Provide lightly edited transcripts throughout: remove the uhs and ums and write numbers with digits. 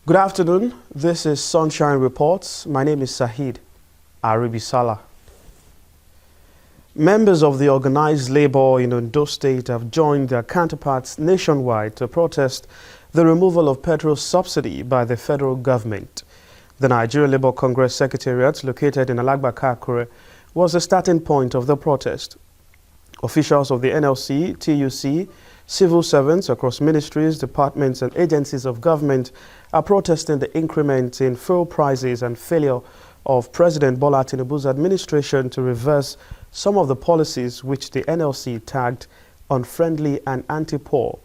Good afternoon. This is Sunshine Reports. My name is Sahid Aribisala. Members of the organized labor in Ondo State have joined their counterparts nationwide to protest the removal of petrol subsidy by the federal government. The Nigeria Labour Congress Secretariat, located in Alagbaka, Akure, was the starting point of the protest. Officials of the NLC, TUC, civil servants across ministries, departments and agencies of government are protesting the increment in fuel prices and failure of President Bola Tinubu's administration to reverse some of the policies which the NLC tagged unfriendly and anti-poor.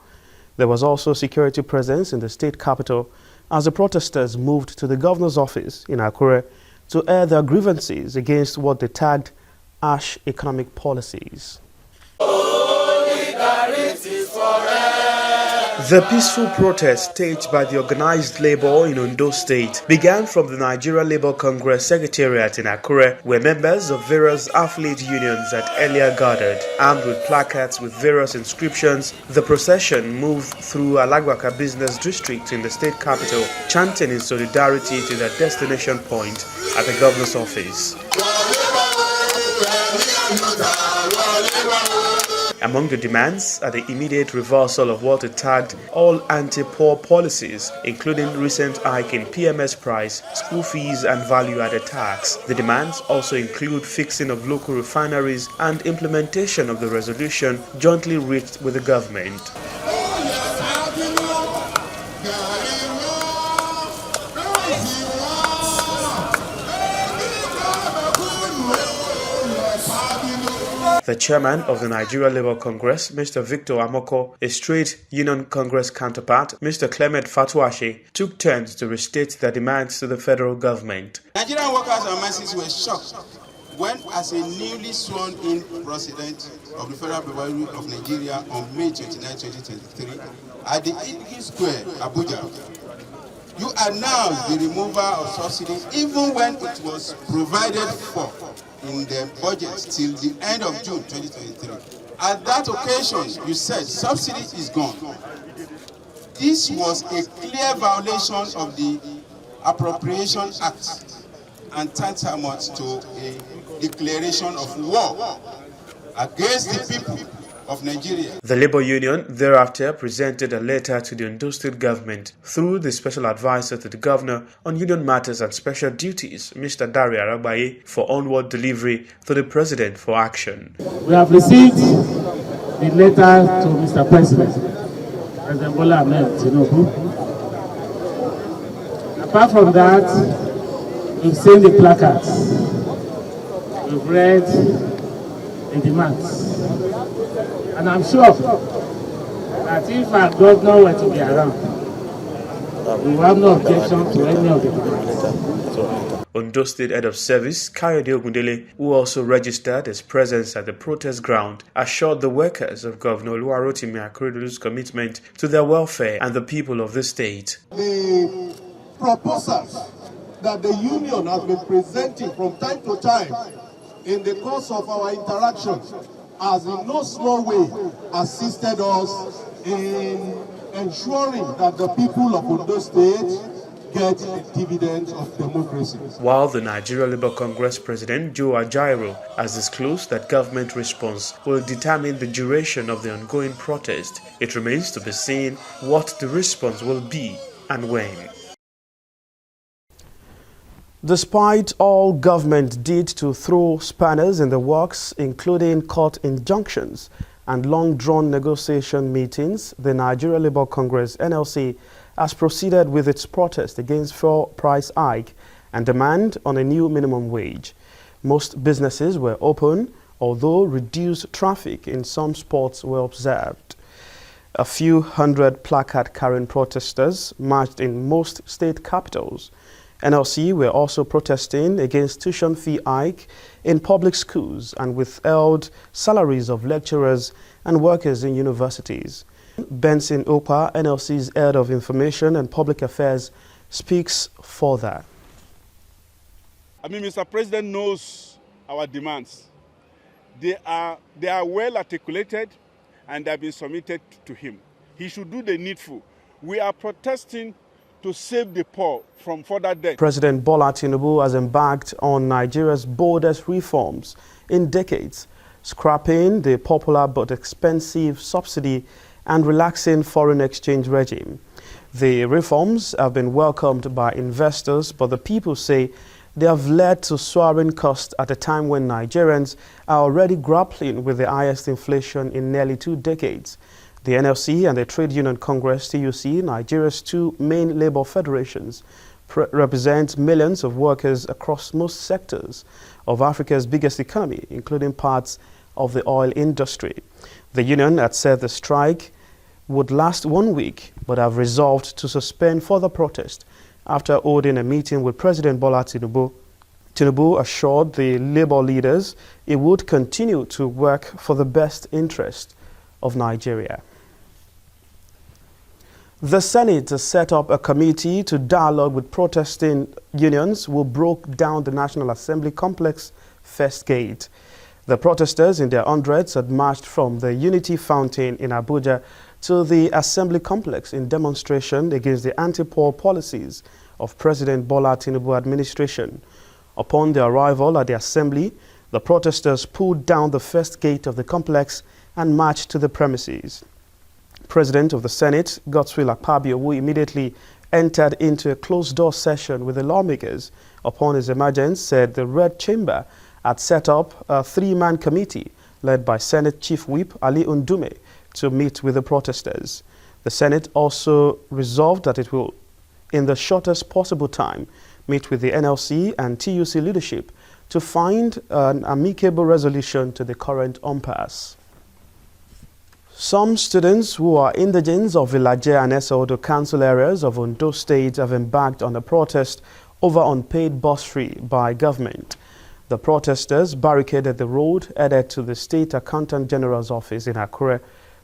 There was also security presence in the state capital as the protesters moved to the governor's office in Akure to air their grievances against what they tagged harsh economic policies. The peaceful protest staged by the organized labor in Ondo State began from the Nigeria Labour Congress Secretariat in Akure, where members of various affiliate unions had earlier gathered. Armed with placards with various inscriptions, the procession moved through Alagbaka Business District in the state capital, chanting in solidarity to their destination point at the governor's office. Among the demands are the immediate reversal of what it tagged all anti-poor policies, including recent hike in PMS price, school fees and value-added tax. The demands also include fixing of local refineries and implementation of the resolution jointly reached with the government. The chairman of the Nigeria Labour Congress, Mr. Victor Amoko, a straight Union Congress counterpart, Mr. Clement Fatuashe, took turns to restate their demands to the federal government. Nigerian workers and masses were shocked when, as a newly sworn-in president of the Federal Republic of Nigeria on May 29, 2023, at the Idris Square, Abuja, you announced the removal of subsidy even when it was provided for in the budget till the end of June 2023. At that occasion, you said subsidy is gone. This was a clear violation of the Appropriation Act and tantamount to a declaration of war against the people of Nigeria. The Labour Union thereafter presented a letter to the Ondo State government through the special advisor to the governor on union matters and special duties, Mr. Dari Aragbaye, for onward delivery to the president for action. We have received the letter to Mr. President Bola Ahmed Tinubu. Apart from that, we've seen the placards, we've read the demands. And I'm sure that if our governor were to be around, we will have no objection to any of the demands. Ondo State Head of Service, Kayode Ogundele, who also registered his presence at the protest ground, assured the workers of Governor Oluwarotimi Akeredolu's commitment to their welfare and the people of the state. The proposals that the union has been presenting from time to time in the course of our interactions has in no small way assisted us in ensuring that the people of Ondo State get the dividends of democracy. While the Nigeria Labour Congress President Joe Ajaero has disclosed that government response will determine the duration of the ongoing protest, it remains to be seen what the response will be and when. Despite all government did to throw spanners in the works, including court injunctions and long-drawn negotiation meetings, the Nigeria Labour Congress (NLC) has proceeded with its protest against fuel price hike and demand on a new minimum wage. Most businesses were open, although reduced traffic in some spots were observed. A few hundred placard-carrying protesters marched in most state capitals. NLC were also protesting against tuition fee hike in public schools and withheld salaries of lecturers and workers in universities. Benson Opa, NLC's Head of Information and Public Affairs, speaks further. Mr. President knows our demands. They are well articulated and they have been submitted to him. He should do the needful. We are protesting to save the poor from further debt. President Bola Tinubu has embarked on Nigeria's boldest reforms in decades, scrapping the popular but expensive subsidy and relaxing foreign exchange regime. The reforms have been welcomed by investors, but the people say they have led to soaring costs at a time when Nigerians are already grappling with the highest inflation in nearly 2 decades. The NLC and the Trade Union Congress, TUC, Nigeria's two main labor federations, represent millions of workers across most sectors of Africa's biggest economy, including parts of the oil industry. The union had said the strike would last 1 week, but have resolved to suspend further protest after holding a meeting with President Bola Tinubu. Tinubu assured the labor leaders he would continue to work for the best interest of Nigeria. The Senate has set up a committee to dialogue with protesting unions who broke down the National Assembly complex first gate. The protesters in their hundreds had marched from the Unity Fountain in Abuja to the Assembly complex in demonstration against the anti-poor policies of President Bola Tinubu administration. Upon their arrival at the Assembly, the protesters pulled down the first gate of the complex and marched to the premises. President of the Senate, Godswill Akpabio, who immediately entered into a closed-door session with the lawmakers upon his emergence, said the Red Chamber had set up a 3-man committee led by Senate Chief Whip Ali Undume to meet with the protesters. The Senate also resolved that it will, in the shortest possible time, meet with the NLC and TUC leadership to find an amicable resolution to the current impasse. Some students who are indigents of Ilaje and Eseodo council areas of Ondo State have embarked on a protest over unpaid bus fee by government. The protesters barricaded the road headed to the State Accountant General's office in Akure,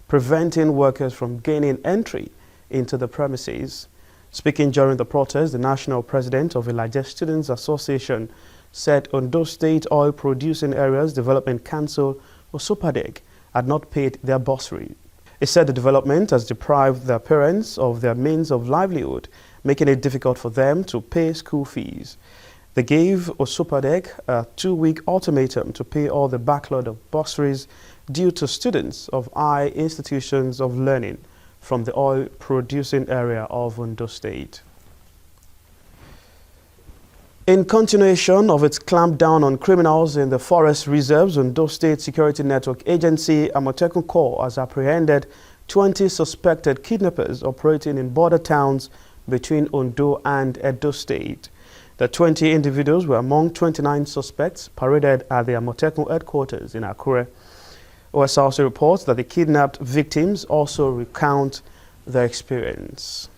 preventing workers from gaining entry into the premises. Speaking during the protest, the national president of Ilaje Students Association said Ondo State Oil Producing Areas Development Council, or SOPADEC, had not paid their bursary. He said the development has deprived their parents of their means of livelihood, making it difficult for them to pay school fees. They gave Osopadek a 2-week ultimatum to pay all the backlog of bursaries due to students of high institutions of learning from the oil-producing area of Ondo State. In continuation of its clampdown on criminals in the forest reserves, Ondo State Security Network Agency, Amotekun Corps, has apprehended 20 suspected kidnappers operating in border towns between Ondo and Edo State. The 20 individuals were among 29 suspects paraded at the Amotekun headquarters in Akure. Osrc reports that the kidnapped victims also recount their experience.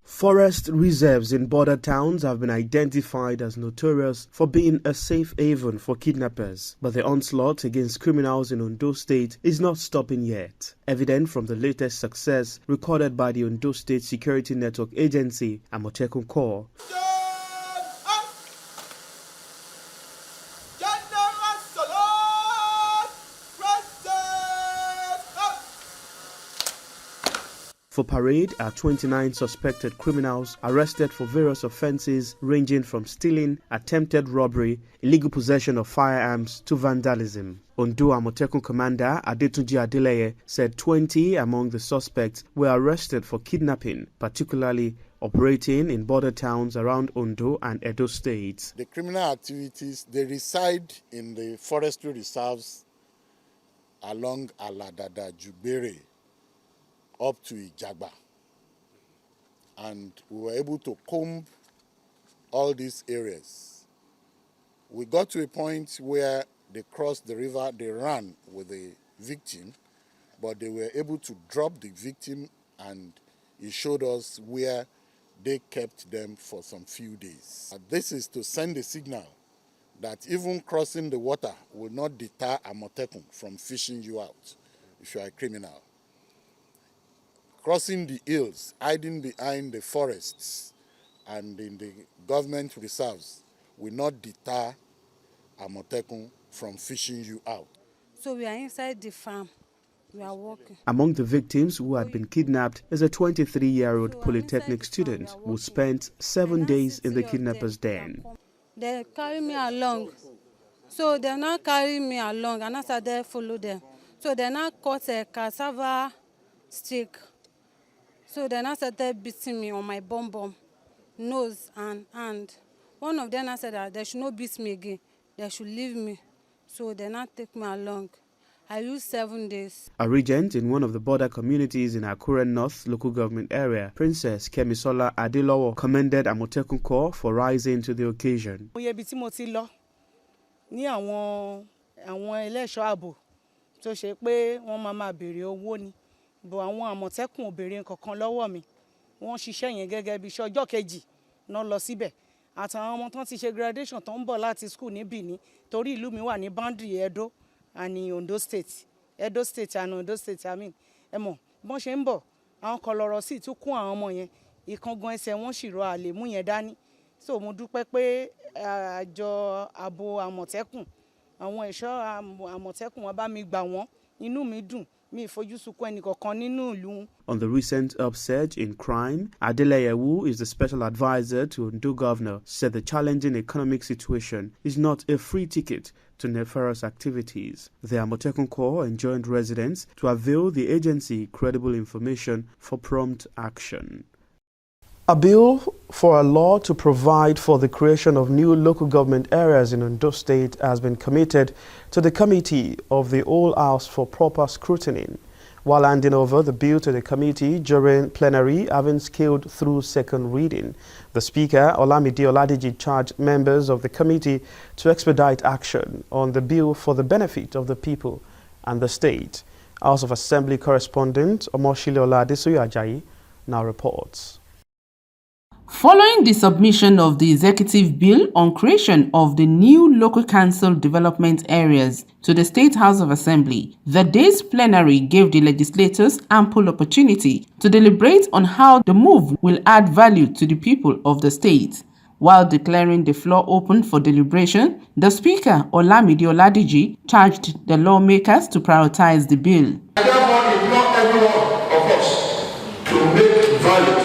Forest reserves in border towns have been identified as notorious for being a safe haven for kidnappers, but the onslaught against criminals in Ondo State is not stopping yet, evident from the latest success recorded by the Ondo State Security Network Agency, Amotekun Corps. For parade are 29 suspected criminals arrested for various offences ranging from stealing, attempted robbery, illegal possession of firearms to vandalism. Ondo Amotekun Commander Adetunji Adeleye said 20 among the suspects were arrested for kidnapping, particularly operating in border towns around Ondo and Edo states. The criminal activities, they reside in the forestry reserves along Aladada Jubere up to Ijagba, and we were able to comb all these areas. We got to a point where they crossed the river, they ran with the victim, but they were able to drop the victim, and it showed us where they kept them for some few days. This is to send a signal that even crossing the water will not deter Amotekun from fishing you out if you are a criminal. Crossing the hills, hiding behind the forests and in the government reserves will not deter Amotekun from fishing you out. So we are inside the farm We are working. Among the victims who had been kidnapped is a 23-year-old polytechnic student who spent 7 days in the kidnappers' den. They carry me along. So they now carry me along and I started follow them. So they now cut a cassava stick. So they now started beating me on my bum, nose and hand. One of them now said that they should not beat me again. They should leave me. So they now take me along. I used 7 days. A regent in one of the border communities in Akure North local government area, Princess Kemisola Adelowo, commended Amotekun Corps for rising to the occasion. Ní àwọn ẹlẹ́ṣọ́ ààbò tó ṣe pé wọ́n máa béèrè owó ni bọ̀ àwọn Àmọ̀tẹ́kùn ò béèrè nǹkankan lọ́wọ́ mi wọ́n ṣiṣẹ́ yẹn gẹ́gẹ́ bí iṣẹ́ ọjọ́ kejì náà lọ síbẹ̀ àtàwọn ọmọ tán ti ṣe graduation tó ń bọ̀ láti school ní Benin torí ìlú mi wà ní boundary Edo and Ondo State and Ondo State ẹ mọ̀ bọ́n ṣe ń bọ̀ àwọn kọlọ̀rọ̀ sì tún kún àwọn ọmọ yẹn ìkangan ẹsẹ̀ wọn sì rọ àlèmú yẹn dání so mo dúpẹ́ pé àjọ ààbò Àmọ̀tẹ́kùn àwọn ẹ̀ṣọ́ Àmọ̀tẹ́kùn wọn bá mi gbà wọ́n inú mi dùn mi ìfojú sunkún ẹnìkankan nínú ìlú. On the recent upsurge in crime, Adeleye, who is the special advisor to Ondo governor, said the challenging economic situation is not a free ticket to nefarious activities. The Amotekun Corps enjoined residents to avail the agency credible information for prompt action. A bill for a law to provide for the creation of new local government areas in Ondo State has been committed to the committee of the Whole House for proper scrutiny. While handing over the bill to the committee during plenary, having scaled through second reading, the Speaker, Olamide Oladiji, charged members of the committee to expedite action on the bill for the benefit of the people and the state. House of Assembly correspondent Omoshile Oladesoyo Ajayi now reports. Following the submission of the executive bill on creation of the new local council development areas to the State House of Assembly, the day's plenary gave the legislators ample opportunity to deliberate on how the move will add value to the people of the state. While declaring the floor open for deliberation, the Speaker, Olamide Oladiji, charged the lawmakers to prioritize the bill. I therefore implore every one of us to make valid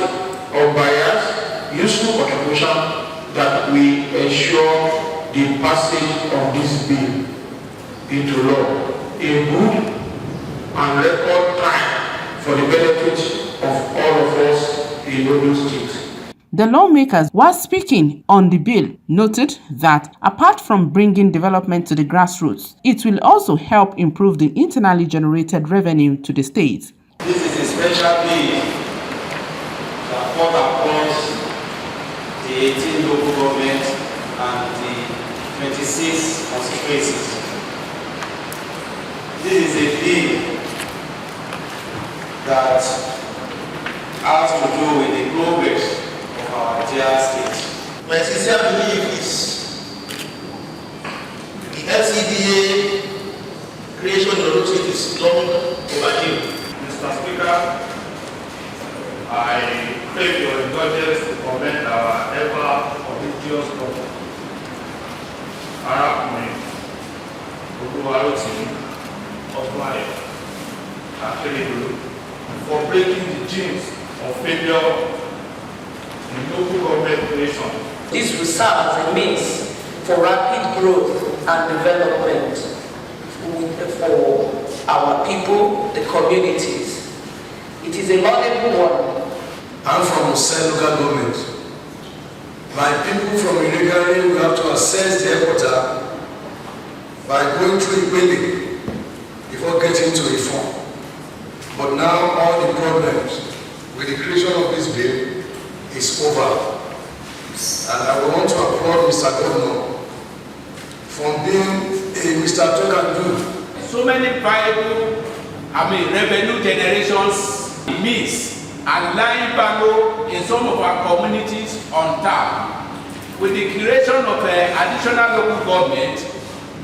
or bias useful contribution that we ensure the passage of this bill into law in good and record time for the benefit of all of us in Ondo State. The lawmakers, while speaking on the bill, noted that apart from bringing development to the grassroots, it will also help improve the internally generated revenue to the state. This is a special bill that fought across the 18 local governments and the 26 constituencies. This is a bill that has to do with the progress of our dear state. My sincere belief is the FCDA creation of Ondo State is long overdue. Mr. Speaker, I crave your indulgence to commend our ever-courageous governor, Arákùnrin Olúwarótìmí Ọdúnayọ̀ Akérédolú, for breaking the genes of failure in local government creation. This will serve as a means for rapid growth and development for our people, the communities. It is a laudable one. I'm from Osrc local government. My people from Ilegari will have to access the headquarters by going through Ipele before getting to Ifon. But now all the problems with the creation of this bill is over. And I want to applaud Mr. Governor for being a Mr. Tokadu. So many viable, revenue generations means and lying fallow in some of our communities on tap. With the creation of additional local government,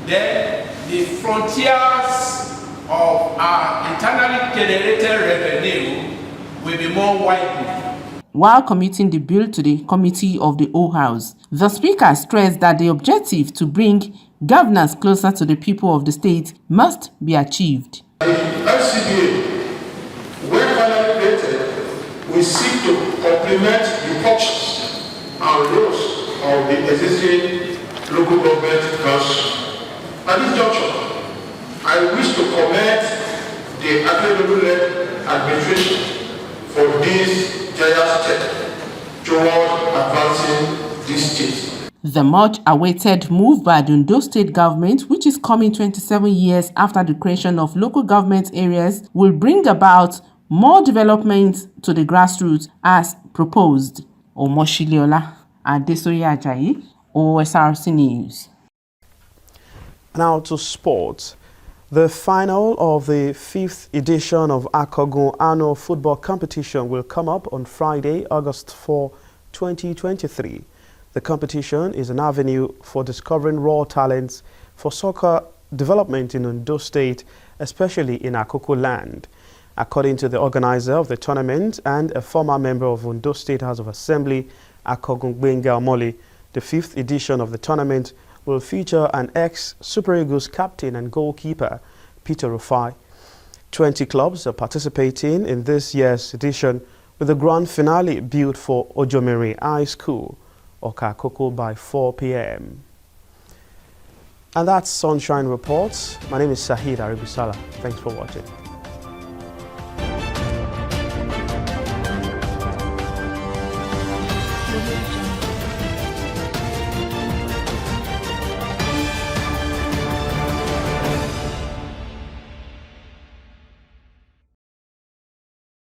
then the frontiers of our internally generated revenue will be more widened. While committing the bill to the committee of the Whole House, the Speaker stressed that the objective to bring governance closer to the people of the state must be achieved. The FCDA seek to complement the functions and roles of the existing local government council. At this juncture, I wish to commend the Akeredolu-led administration for this giant step toward advancing this state. The much-awaited move by the Ondo State government, which is coming 27 years after the creation of local government areas, will bring about more development to the grassroots as proposed. Omoshiliola Adesoye Ajayi, Osrc News. Now to sports. The final of the 5th edition of Akogun Annual Football Competition will come up on Friday, August 4, 2023. The competition is an avenue for discovering raw talents for soccer development in Ondo State, especially in Akoko land. According to the organizer of the tournament and a former member of Ondo State House of Assembly, Akogun Benga Omoli, the 5th edition of the tournament will feature an ex-Super Eagles captain and goalkeeper, Peter Rufai. 20 clubs are participating in this year's edition, with the grand finale built for Ojomere High School, Okakoko, by 4 p.m. And that's Sunshine Reports. My name is Sahid Aribisala. Thanks for watching.